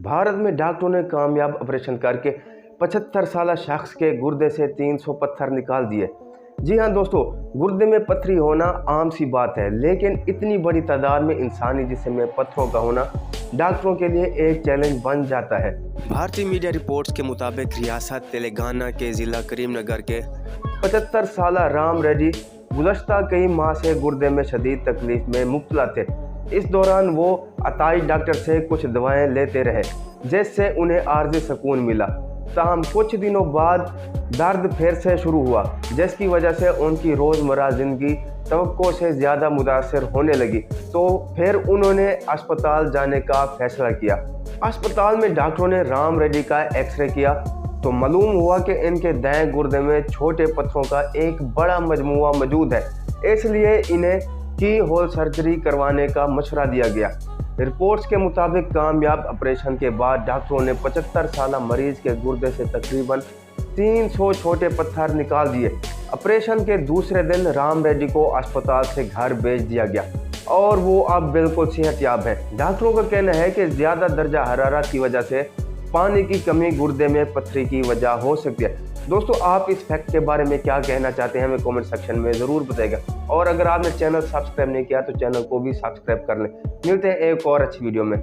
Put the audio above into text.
भारत में डॉक्टरों ने कामयाब ऑपरेशन करके 75 साल शख्स के गुर्दे से 300 पत्थर निकाल दिए। जी हाँ दोस्तों, गुर्दे में पथरी होना आम सी बात है, लेकिन इतनी बड़ी तादाद में इंसानी जिस्म में पत्थरों का होना डॉक्टरों के लिए एक चैलेंज बन जाता है। भारतीय मीडिया रिपोर्ट्स के मुताबिक रियासत तेलंगाना के ज़िला करीमनगर के 75 साल राम रेड्डी गुज़श्ता कई माह से गुर्दे में शदीद तकलीफ में मुब्तला थे। इस दौरान वो अताई डॉक्टर से कुछ दवाएं लेते रहे, जिससे उन्हें आर्जी सुकून मिला। ताहम कुछ दिनों बाद दर्द फिर से शुरू हुआ, जिसकी वजह से उनकी रोज़मर्रा ज़िंदगी तवक्को से ज़्यादा मुतासर होने लगी। तो फिर उन्होंने अस्पताल जाने का फैसला किया। अस्पताल में डॉक्टरों ने राम रेड्डी का एक्सरे किया तो मालूम हुआ कि इनके दाएं गुर्दे में छोटे पत्थरों का एक बड़ा मजमुआ मौजूद है, इसलिए इन्हें की होल सर्जरी करवाने का मशवरा दिया गया। रिपोर्ट्स के मुताबिक कामयाब ऑपरेशन के बाद डॉक्टरों ने 75 साल मरीज के गुर्दे से तकरीबन 300 छोटे पत्थर निकाल दिए। ऑपरेशन के दूसरे दिन राम रेड्डी को अस्पताल से घर भेज दिया गया और वो अब बिल्कुल सेहतयाब है। डॉक्टरों का कहना है कि ज़्यादा दर्जा हरारत की वजह से पानी की कमी गुर्दे में पथरी की वजह हो सकती है। दोस्तों, आप इस फैक्ट के बारे में क्या कहना चाहते हैं हमें कमेंट सेक्शन में ज़रूर बताइएगा, और अगर आपने चैनल सब्सक्राइब नहीं किया तो चैनल को भी सब्सक्राइब कर लें। मिलते हैं एक और अच्छी वीडियो में।